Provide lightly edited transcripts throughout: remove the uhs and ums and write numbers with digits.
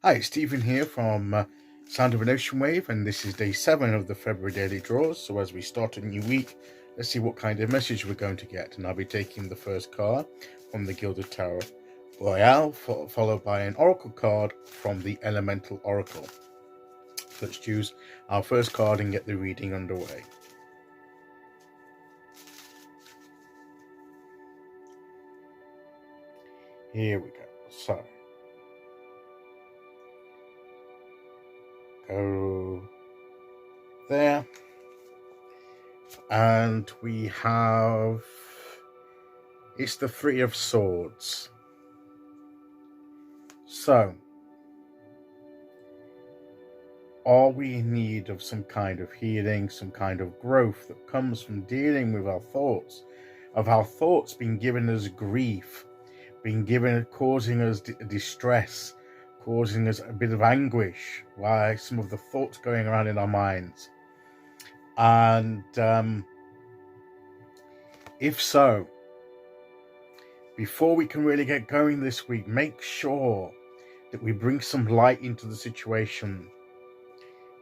Hi, Stephen here from Sound of an Ocean Wave, and this is day 7 of the February daily draws. So as we start a new week, let's see what kind of message we're going to get. And I'll be taking the first card from the Gilded Tarot Royale, followed by an Oracle card from the Elemental Oracle. So let's choose our first card and get the reading underway. Here we go. So, go there. And we have, it's the Three of Swords. So, are we in need of some kind of healing, some kind of growth that comes from dealing with our thoughts, of our thoughts being given us grief, causing us distress, causing us a bit of anguish, why some of the thoughts going around in our minds? And if so, before we can really get going this week, make sure that we bring some light into the situation,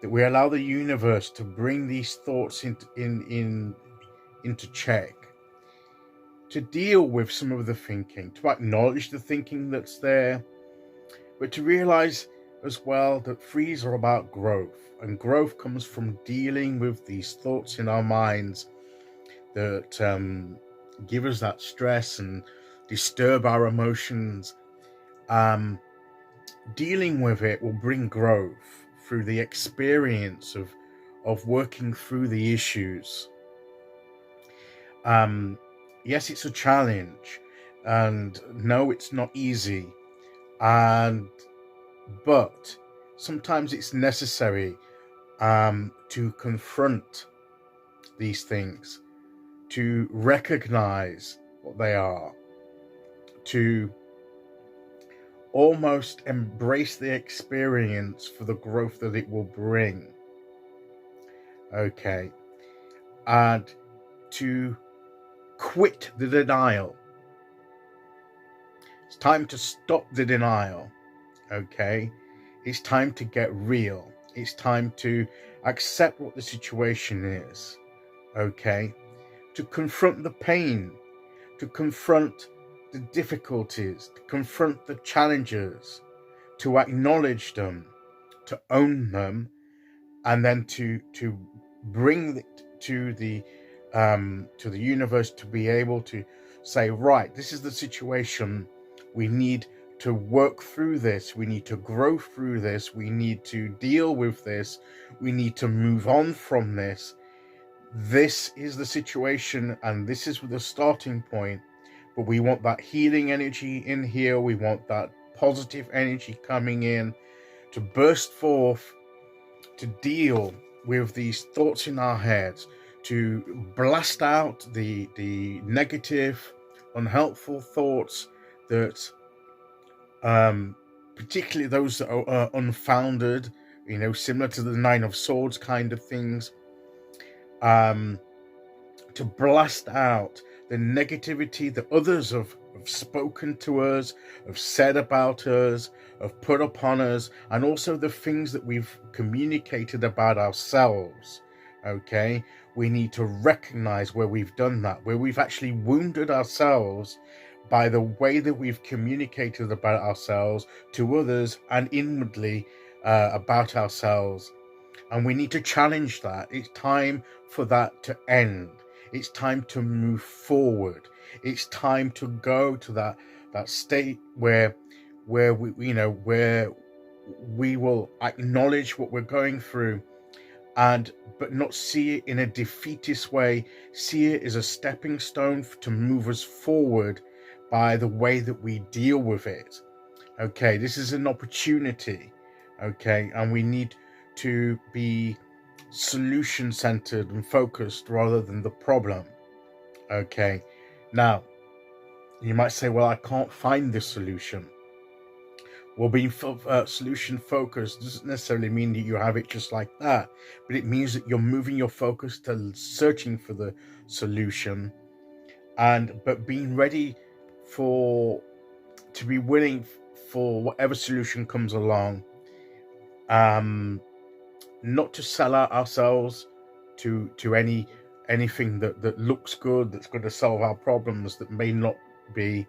that we allow the universe to bring these thoughts into check, to deal with some of the thinking, to acknowledge the thinking that's there, but to realize as well that threes are about growth, and growth comes from dealing with these thoughts in our minds that give us that stress and disturb our emotions. Dealing with it will bring growth through the experience of working through the issues. Yes, it's a challenge, and no, it's not easy, but sometimes it's necessary to confront these things, to recognize what they are, to almost embrace the experience for the growth that it will bring. Okay. And to quit the denial. It's time to stop the denial. Okay. It's time to get real. It's time to accept what the situation is. Okay. To confront the pain, to confront the difficulties, to confront the challenges, to acknowledge them, to own them, and then to bring it to the universe, to be able to say, right, this is the situation. We need to work through this. We need to grow through this. We need to deal with this. We need to move on from this. This is the situation, and this is the starting point. But we want that healing energy in here. We want that positive energy coming in to burst forth, to deal with these thoughts in our heads, to blast out the negative, unhelpful thoughts that, particularly those that are unfounded, similar to the Nine of Swords kind of things, to blast out the negativity that others have spoken to us, have said about us, have put upon us, and also the things that we've communicated about ourselves. Okay, we need to recognize where we've done that, where we've actually wounded ourselves by the way that we've communicated about ourselves to others and inwardly about ourselves. And we need to challenge that. It's time for that to end. It's time to move forward. It's time to go to that state where we will acknowledge what we're going through, but not see it in a defeatist way. See it as a stepping stone to move us forward by the way that we deal with it. Okay, this is an opportunity. Okay, and we need to be solution-centered and focused rather than the problem. Okay, now you might say, well, I can't find this solution. Well, being solution-focused doesn't necessarily mean that you have it just like that, but it means that you're moving your focus to searching for the solution, but being ready to be willing for whatever solution comes along. not to sell out ourselves to anything that looks good, that's going to solve our problems, that may not be,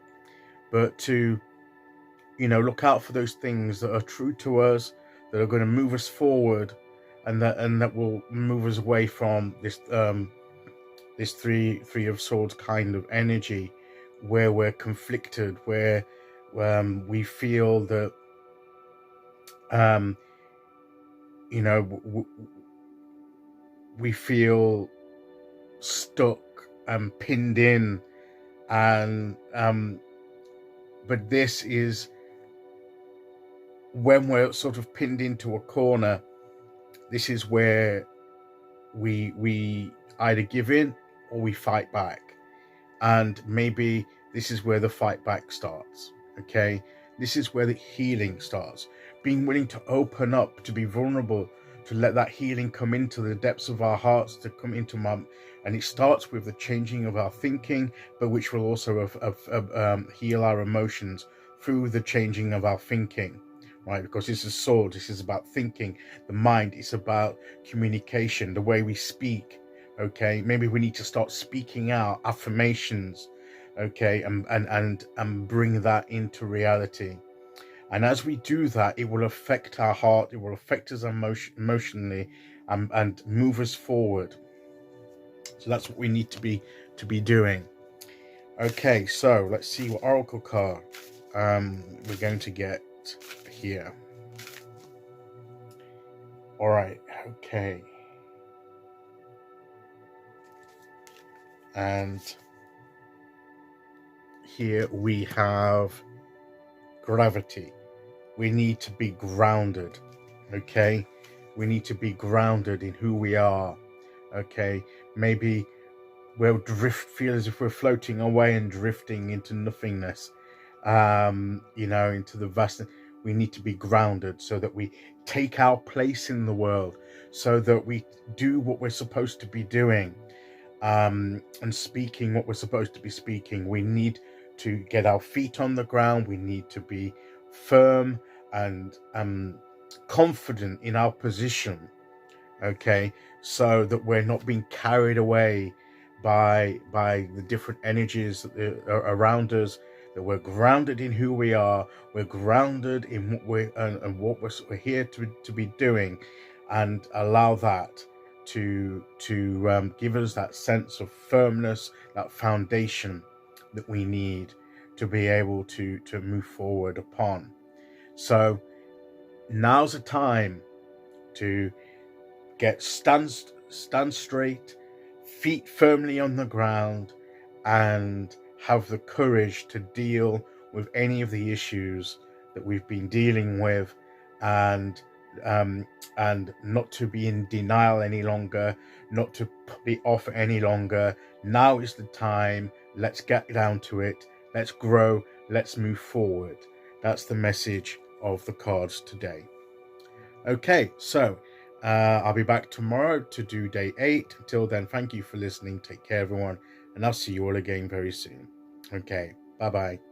but to, look out for those things that are true to us, that are going to move us forward, and that will move us away from this three of swords kind of energy, where we're conflicted, where we feel that we feel stuck and pinned in, and but this is when we're sort of pinned into a corner. This is where we either give in or we fight back, and maybe this is where the fight back starts. Okay, this is where the healing starts. Being willing to open up, to be vulnerable, to let that healing come into the depths of our hearts, to come into and it starts with the changing of our thinking, but which will also heal our emotions through the changing of our thinking, right? Because this is sword. This is about thinking, the mind. It's about communication, the way we speak. Okay, maybe we need to start speaking out affirmations, okay, and bring that into reality. And as we do that, it will affect our heart, it will affect us emotionally, and move us forward. So that's what we need to be doing. Okay, so let's see what oracle card we're going to get here. All right, okay. And here we have gravity. We need to be grounded, okay? We need to be grounded in who we are, okay? Maybe we'll feel as if we're floating away and drifting into nothingness, into the vastness. We need to be grounded so that we take our place in the world, so that we do what we're supposed to be doing, and speaking what we're supposed to be speaking. We need to get our feet on the ground. We need to be firm and confident in our position, okay, so that we're not being carried away by the different energies that are around us, that we're grounded in who we are, we're grounded in what we're here to be doing, and allow that to give us that sense of firmness, that foundation that we need to be able to move forward upon. So now's the time to stand straight, feet firmly on the ground, and have the courage to deal with any of the issues that we've been dealing with, and not to be in denial any longer, not to put it off any longer. Now is the time. Let's get down to it. Let's grow. Let's move forward. That's the message of the cards today. Okay, so I'll be back tomorrow to do day 8. Until then, thank you for listening. Take care, everyone, and I'll see you all again very soon. Okay, bye-bye.